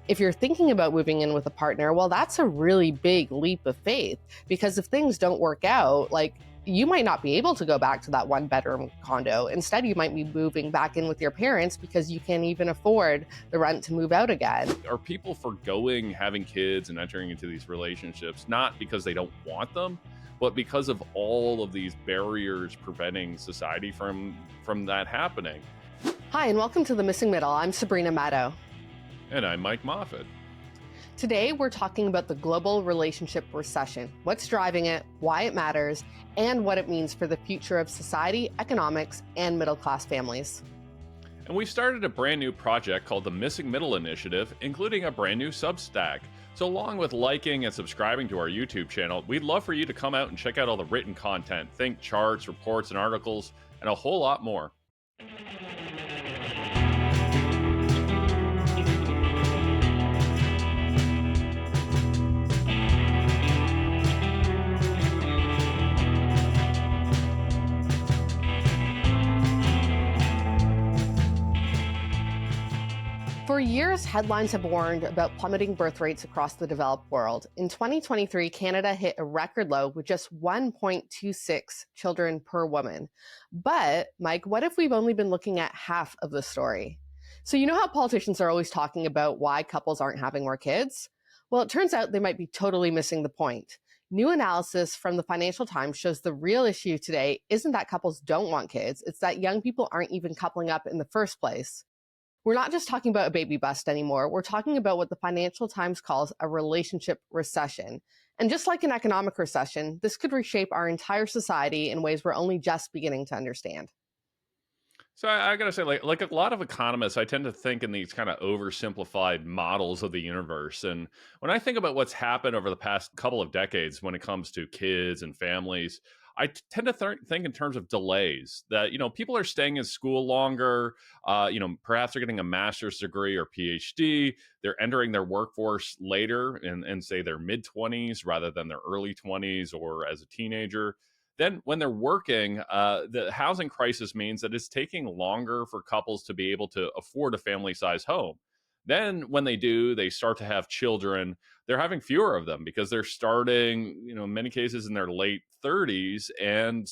If you're thinking about moving in with a partner, well, that's a really big leap of faith, because if things don't work out, you might not be able to go back to that one bedroom condo. Instead, you might be moving back in with your parents because you can't even afford the rent to move out again. Are people forgoing having kids and entering into these relationships not because they don't want them, but because of all of these barriers preventing society from that happening? Hi, and welcome to The Missing Middle. I'm Sabrina Maddeaux. And I'm Mike Moffatt. Today, we're talking about the global relationship recession, what's driving it, why it matters, and what it means for the future of society, economics, and middle-class families. And we've started a brand new project called the Missing Middle Initiative, including a brand new Substack. So along with liking and subscribing to our YouTube channel, we'd love for you to come out and check out all the written content, think charts, reports, and articles, and a whole lot more. For years, headlines have warned about plummeting birth rates across the developed world. In 2023, Canada hit a record low with just 1.26 children per woman. But, Mike, what if we've only been looking at half of the story? So you know how politicians are always talking about why couples aren't having more kids? Well, it turns out they might be totally missing the point. New analysis from the Financial Times shows the real issue today isn't that couples don't want kids, it's that young people aren't even coupling up in the first place. We're not just talking about a baby bust anymore. We're talking about what the Financial Times calls a relationship recession. And just like an economic recession, this could reshape our entire society in ways we're only just beginning to understand. So I gotta say, like a lot of economists, I tend to think in these kind of oversimplified models of the universe. And when I think about what's happened over the past couple of decades when it comes to kids and families, tend to think in terms of delays. That people are staying in school longer. Perhaps they're getting a master's degree or PhD. They're entering their workforce later, in say their mid-20s rather than their early 20s or as a teenager. Then, when they're working, the housing crisis means that it's taking longer for couples to be able to afford a family size home. Then, when they do, they start to have children. They're having fewer of them because they're starting, in many cases in their late 30s. And,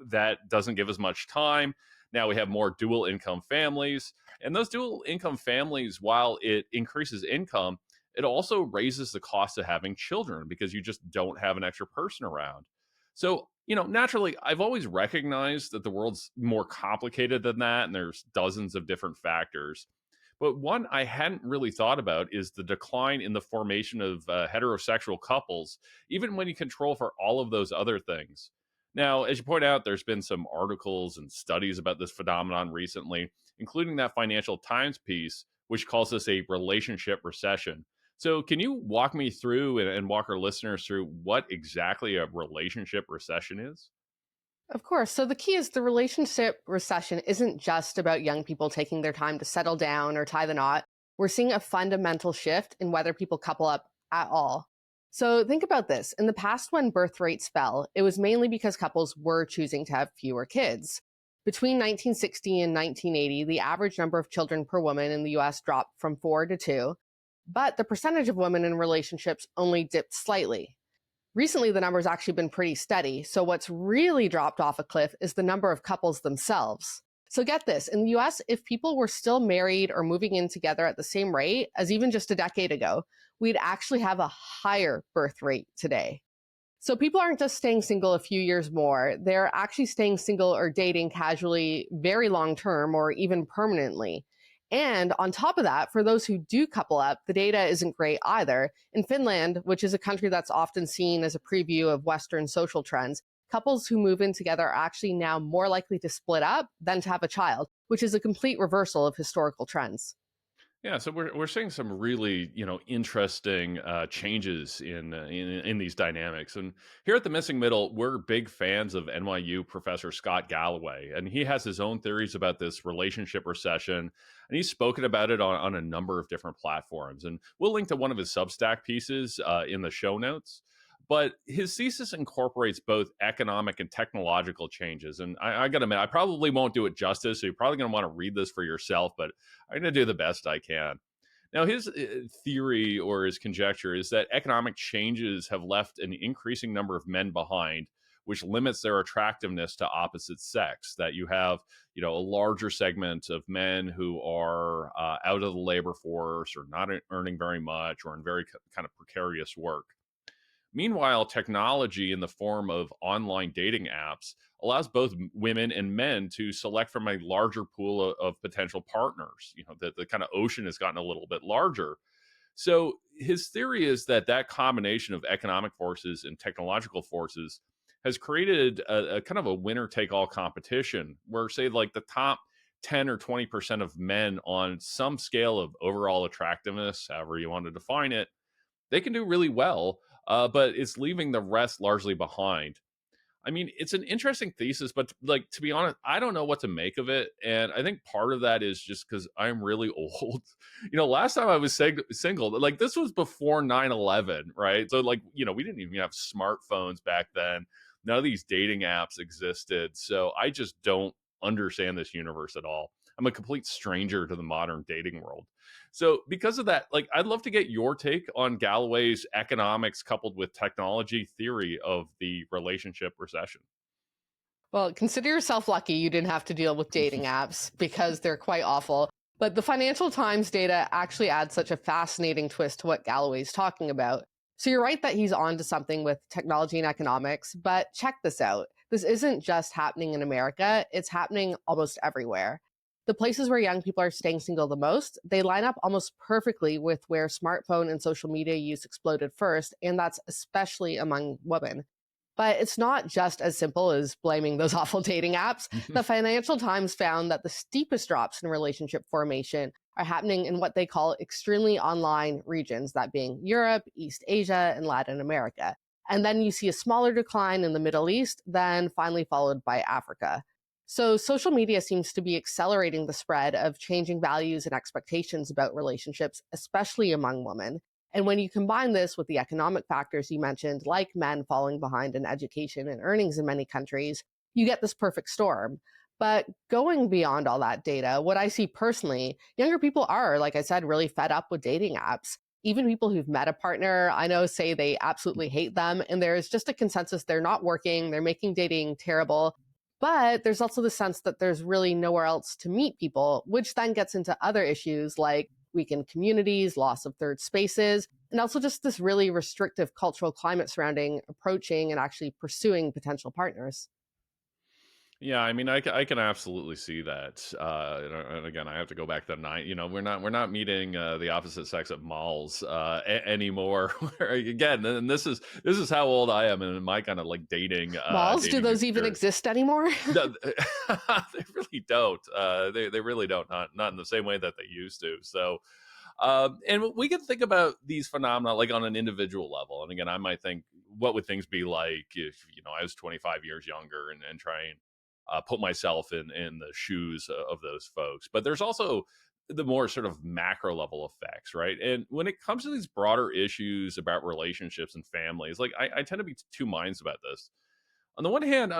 that doesn't give as much time. Now we have more dual income families. And those dual income families, while it increases income, it also raises the cost of having children because you just don't have an extra person around. So, naturally, I've always recognized that the world's more complicated than that, and there's dozens of different factors. But one I hadn't really thought about is the decline in the formation of heterosexual couples, even when you control for all of those other things. Now, as you point out, there's been some articles and studies about this phenomenon recently, including that Financial Times piece, which calls this a relationship recession. So, can you walk me through and walk our listeners through what exactly a relationship recession is? Of course. So the key is the relationship recession isn't just about young people taking their time to settle down or tie the knot. We're seeing a fundamental shift in whether people couple up at all. So think about this. In the past, when birth rates fell, it was mainly because couples were choosing to have fewer kids. Between 1960 and 1980, the average number of children per woman in the US dropped from 4 to 2, but the percentage of women in relationships only dipped slightly. Recently, the number's actually been pretty steady. So what's really dropped off a cliff is the number of couples themselves. So get this, in the US, if people were still married or moving in together at the same rate as even just a decade ago, we'd actually have a higher birth rate today. So people aren't just staying single a few years more, they're actually staying single or dating casually very long term or even permanently. And on top of that, for those who do couple up, the data isn't great either. In Finland, which is a country that's often seen as a preview of Western social trends, couples who move in together are actually now more likely to split up than to have a child, which is a complete reversal of historical trends. Yeah, so we're seeing some really interesting changes in these dynamics, and here at the Missing Middle, we're big fans of NYU professor Scott Galloway, and he has his own theories about this relationship recession, and he's spoken about it on a number of different platforms, and we'll link to one of his Substack pieces in the show notes. But his thesis incorporates both economic and technological changes. And I got to admit, I probably won't do it justice. So you're probably going to want to read this for yourself, but I'm going to do the best I can. Now, his theory or his conjecture is that economic changes have left an increasing number of men behind, which limits their attractiveness to opposite sex. That you have, a larger segment of men who are out of the labor force or not earning very much or in very kind of precarious work. Meanwhile, technology in the form of online dating apps allows both women and men to select from a larger pool of potential partners. The kind of ocean has gotten a little bit larger. So his theory is that combination of economic forces and technological forces has created a kind of a winner take all competition where, say, like the top 10 or 20% of men on some scale of overall attractiveness, however you want to define it, they can do really well, but it's leaving the rest largely behind. I mean, it's an interesting thesis, but like to be honest, I don't know what to make of it, and I think part of that is just because I'm really old. Last time I was single, like this was before 9/11, right? So like, we didn't even have smartphones back then. None of these dating apps existed, so I just don't understand this universe at all. I'm a complete stranger to the modern dating world. So because of that, like I'd love to get your take on Galloway's economics coupled with technology theory of the relationship recession. Well, consider yourself lucky you didn't have to deal with dating apps because they're quite awful. But the Financial Times data actually adds such a fascinating twist to what Galloway's talking about. So you're right that he's on to something with technology and economics, but check this out. This isn't just happening in America, it's happening almost everywhere. The places where young people are staying single the most, they line up almost perfectly with where smartphone and social media use exploded first, and that's especially among women. But it's not just as simple as blaming those awful dating apps. The Financial Times found that the steepest drops in relationship formation are happening in what they call extremely online regions, that being Europe, East Asia, and Latin America. And then you see a smaller decline in the Middle East, then finally followed by Africa. So social media seems to be accelerating the spread of changing values and expectations about relationships, especially among women. And when you combine this with the economic factors you mentioned, like men falling behind in education and earnings in many countries, you get this perfect storm. But going beyond all that data, what I see personally, younger people are, like I said, really fed up with dating apps. Even people who've met a partner, I know, say they absolutely hate them. And there's just a consensus they're not working, they're making dating terrible. But there's also the sense that there's really nowhere else to meet people, which then gets into other issues like weakened communities, loss of third spaces, and also just this really restrictive cultural climate surrounding approaching and actually pursuing potential partners. Yeah, I mean, I can absolutely see that. And again, I have to go back to nine. We're not meeting the opposite sex at malls anymore. Where, again, and this is how old I am in my kind of like Malls, do dating those even experience. exist anymore? No, they really don't. They really don't. Not in the same way that they used to. So, and we can think about these phenomena like on an individual level. And again, I might think, what would things be like if I was 25 years younger and try and put myself in the shoes of those folks. But there's also the more sort of macro level effects, right? And when it comes to these broader issues about relationships and families, like I tend to be two minds about this. On the one hand,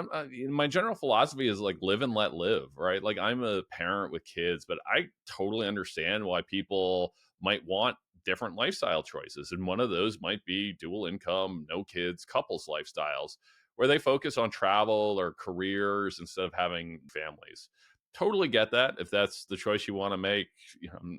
my general philosophy is like live and let live, right? Like I'm a parent with kids, but I totally understand why people might want different lifestyle choices. And one of those might be dual income, no kids, couples lifestyles, where they focus on travel or careers instead of having families. Totally get that. If that's the choice you want to make,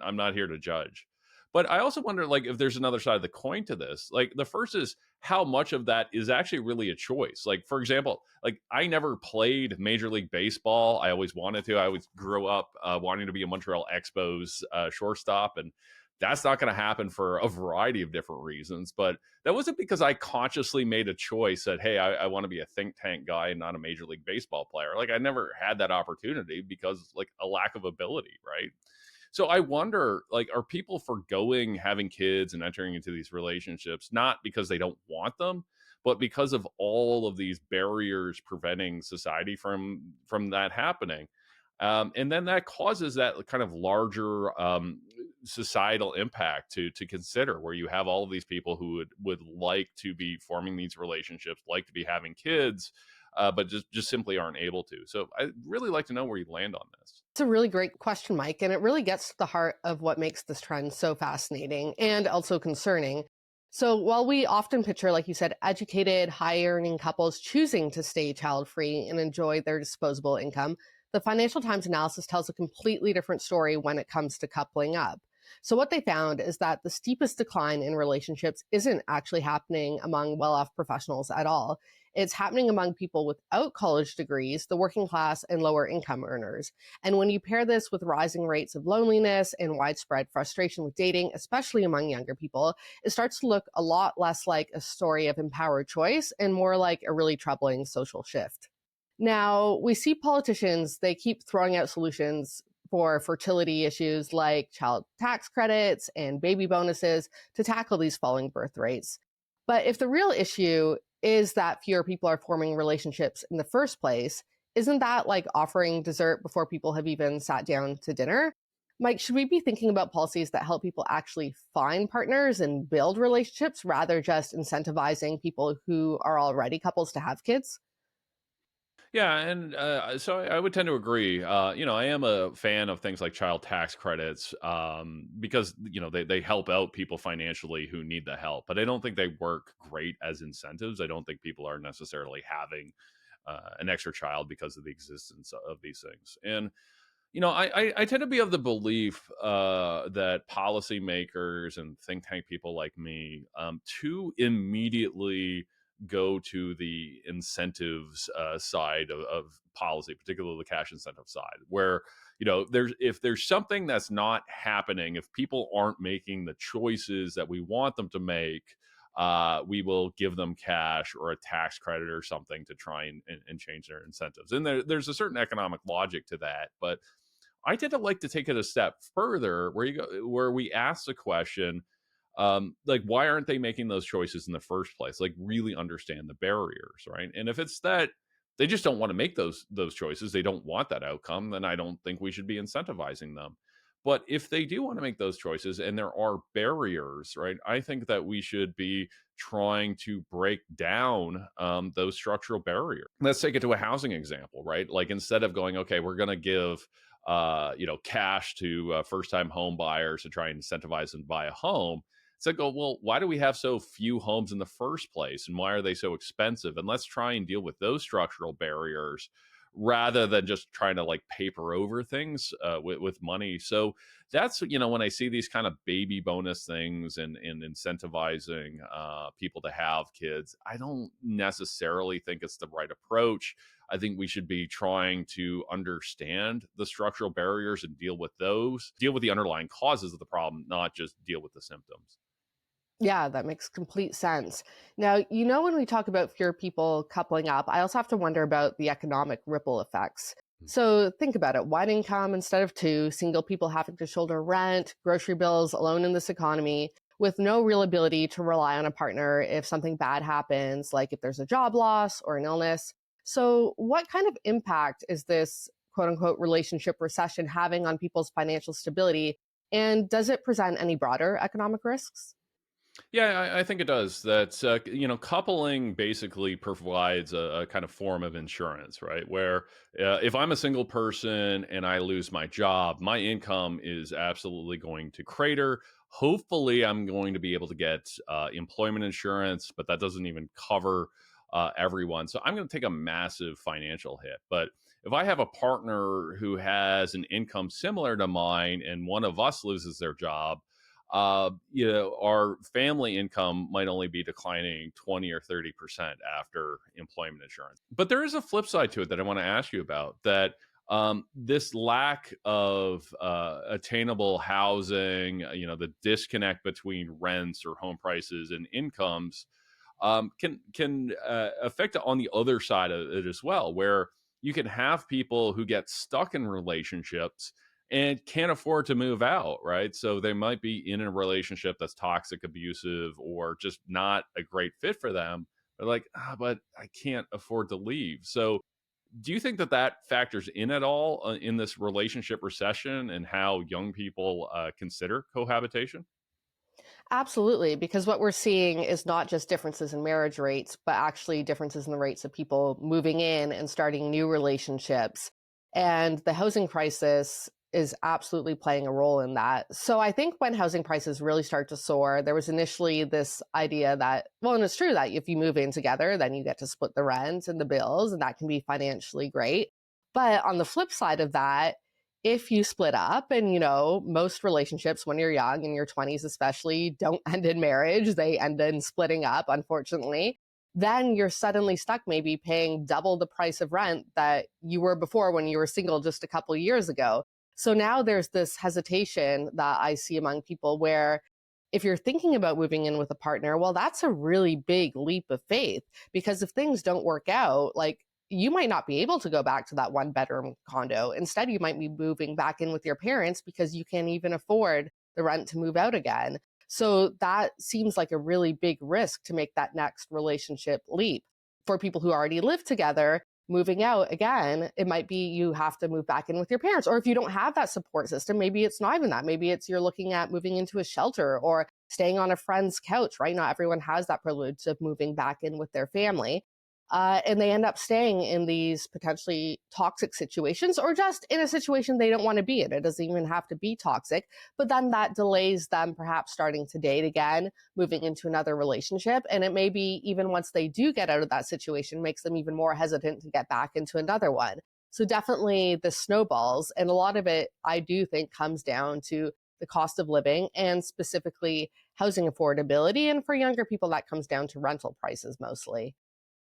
I'm not here to judge. But I also wonder, like, if there's another side of the coin to this. Like, the first is how much of that is actually really a choice. Like, for example, like I never played Major League Baseball. I always wanted to. I always grew up wanting to be a Montreal Expos shortstop, and that's not going to happen for a variety of different reasons. But that wasn't because I consciously made a choice that, hey, I want to be a think tank guy and not a Major League Baseball player. Like, I never had that opportunity because, like, a lack of ability, right? So I wonder, like, are people foregoing having kids and entering into these relationships not because they don't want them, but because of all of these barriers preventing society from that happening? And then that causes that kind of larger societal impact to consider, where you have all of these people who would like to be forming these relationships, like to be having kids, but just simply aren't able to. So I really like to know where you land on this. It's a really great question, Mike, and it really gets to the heart of what makes this trend so fascinating and also concerning. So, while we often picture, like you said, educated, high earning couples choosing to stay child free and enjoy their disposable income, the Financial Times analysis tells a completely different story when it comes to coupling up. So, what they found is that the steepest decline in relationships isn't actually happening among well off professionals at all. It's happening among people without college degrees, the working class, and lower income earners. And when you pair this with rising rates of loneliness and widespread frustration with dating, especially among younger people, it starts to look a lot less like a story of empowered choice and more like a really troubling social shift. Now, we see politicians, they keep throwing out solutions for fertility issues like child tax credits and baby bonuses to tackle these falling birth rates. But if the real issue is that fewer people are forming relationships in the first place, isn't that like offering dessert before people have even sat down to dinner? Mike, should we be thinking about policies that help people actually find partners and build relationships rather just incentivizing people who are already couples to have kids? Yeah, and so I would tend to agree. I am a fan of things like child tax credits because they help out people financially who need the help, but I don't think they work great as incentives. I don't think people are necessarily having an extra child because of the existence of these things. And I tend to be of the belief that policymakers and think tank people like me too immediately go to the incentives side of policy, particularly the cash incentive side, where if there's something that's not happening, if people aren't making the choices that we want them to make. We will give them cash or a tax credit or something to try and change their incentives. And there's a certain economic logic to that, but I tend to like to take it a step further where we ask the question, like, why aren't they making those choices in the first place? Like, really understand the barriers, right? And if it's that they just don't want to make those choices, they don't want that outcome, then I don't think we should be incentivizing them. But if they do want to make those choices and there are barriers, right, I think that we should be trying to break down those structural barriers. Let's take it to a housing example, right? Like instead of going, okay, we're going to give cash to first time home buyers to try and incentivize them to buy a home. It's like, oh, well, why do we have so few homes in the first place? And why are they so expensive? And let's try and deal with those structural barriers rather than just trying to like paper over things with money. So that's, when I see these kind of baby bonus things and incentivizing people to have kids, I don't necessarily think it's the right approach. I think we should be trying to understand the structural barriers and deal with those, deal with the underlying causes of the problem, not just deal with the symptoms. Yeah, that makes complete sense. Now, when we talk about fewer people coupling up, I also have to wonder about the economic ripple effects. So think about it, one income instead of two, single people having to shoulder rent, grocery bills alone in this economy, with no real ability to rely on a partner if something bad happens, like if there's a job loss or an illness. So, what kind of impact is this quote unquote relationship recession having on people's financial stability? And does it present any broader economic risks? Yeah, I think it does. That coupling basically provides a kind of form of insurance, right? Where if I'm a single person and I lose my job, my income is absolutely going to crater. Hopefully, I'm going to be able to get employment insurance, but that doesn't even cover everyone. So I'm going to take a massive financial hit. But if I have a partner who has an income similar to mine and one of us loses their job, our family income might only be declining 20 or 30% after employment insurance. But there is a flip side to it that I want to ask you about that this lack of attainable housing, the disconnect between rents or home prices and incomes can affect it on the other side of it as well, where you can have people who get stuck in relationships and can't afford to move out, right? So they might be in a relationship that's toxic, abusive, or just not a great fit for them. They're like, but I can't afford to leave. So do you think that that factors in at all in this relationship recession and how young people consider cohabitation? Absolutely, because what we're seeing is not just differences in marriage rates, but actually differences in the rates of people moving in and starting new relationships. And the housing crisis is absolutely playing a role in that. So I think when housing prices really start to soar, there was initially this idea that, well, and it's true that if you move in together, then you get to split the rent and the bills, and that can be financially great. But on the flip side of that, if you split up, and most relationships when you're young, in your 20s especially, don't end in marriage, they end in splitting up, unfortunately, then you're suddenly stuck maybe paying double the price of rent that you were before when you were single just a couple of years ago. So now there's this hesitation that I see among people where if you're thinking about moving in with a partner, well, that's a really big leap of faith, because if things don't work out, like, you might not be able to go back to that one bedroom condo. Instead, you might be moving back in with your parents because you can't even afford the rent to move out again. So that seems like a really big risk to make that next relationship leap. For people who already live together, moving out again, it might be you have to move back in with your parents. Or if you don't have that support system, maybe it's not even that. Maybe it's you're looking at moving into a shelter or staying on a friend's couch, right? Not everyone has that privilege of moving back in with their family. And they end up staying in these potentially toxic situations, or just in a situation they don't want to be in. It doesn't even have to be toxic, but then that delays them perhaps starting to date again, moving into another relationship. And it may be even once they do get out of that situation, makes them even more hesitant to get back into another one. So definitely the snowballs. And a lot of it, I do think, comes down to the cost of living and specifically housing affordability. And for younger people, that comes down to rental prices mostly.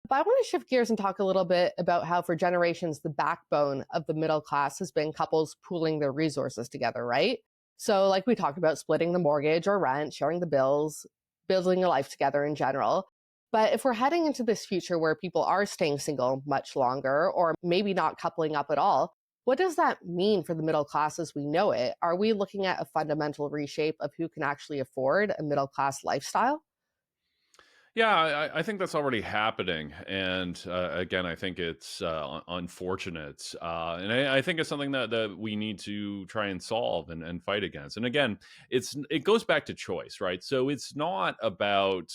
But I want to shift gears and talk a little bit about how, for generations, the backbone of the middle class has been couples pooling their resources together, right? So, like we talked about, splitting the mortgage or rent, sharing the bills, building a life together in general. But if we're heading into this future where people are staying single much longer, or maybe not coupling up at all, what does that mean for the middle class as we know it? Are we looking at a fundamental reshape of who can actually afford a middle class lifestyle? Yeah, I think that's already happening, and again, I think it's unfortunate, and I think it's something that we need to try and solve and fight against. And again, it goes back to choice, right? So it's not about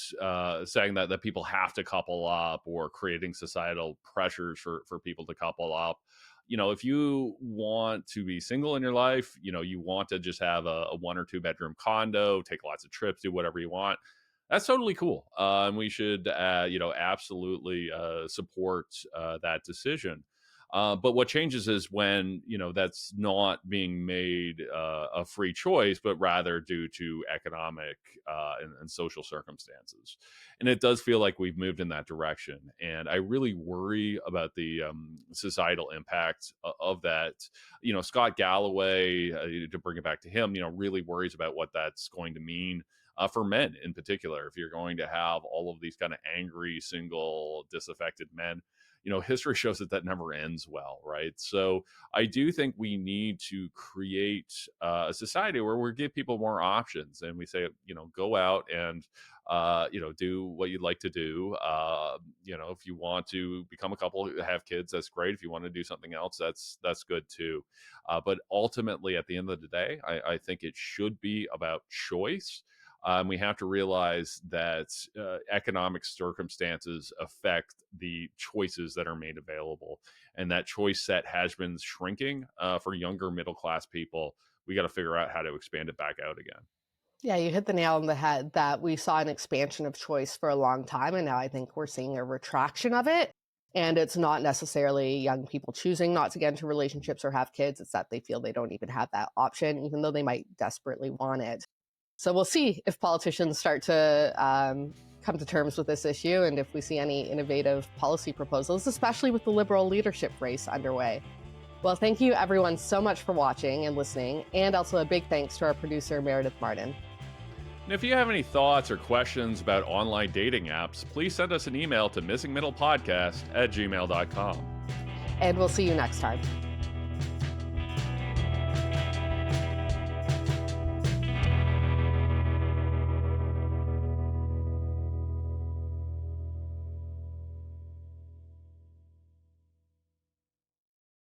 saying that people have to couple up or creating societal pressures for people to couple up. If you want to be single in your life, you want to just have a 1 or 2 bedroom condo, take lots of trips, do whatever you want, that's totally cool. And we should, absolutely support that decision. But what changes is when, that's not being made a free choice, but rather due to economic and social circumstances. And it does feel like we've moved in that direction. And I really worry about the societal impact of that. Scott Galloway, to bring it back to him, really worries about what that's going to mean for men in particular. If you're going to have all of these kind of angry, single, disaffected men, history shows that never ends well, right? So I do think we need to create a society where we give people more options, and we say, go out and do what you'd like to do. If you want to become a couple, have kids, that's great. If you want to do something else, that's good too. But ultimately, at the end of the day, I think it should be about choice. We have to realize that economic circumstances affect the choices that are made available, and that choice set has been shrinking for younger middle class people. We got to figure out how to expand it back out again. Yeah, you hit the nail on the head that we saw an expansion of choice for a long time. And now I think we're seeing a retraction of it. And it's not necessarily young people choosing not to get into relationships or have kids. It's that they feel they don't even have that option, even though they might desperately want it. So we'll see if politicians start to come to terms with this issue, and if we see any innovative policy proposals, especially with the Liberal leadership race underway. Well, thank you everyone so much for watching and listening, and also a big thanks to our producer, Meredith Martin. And if you have any thoughts or questions about online dating apps, please send us an email to missingmiddlepodcast@gmail.com. And we'll see you next time.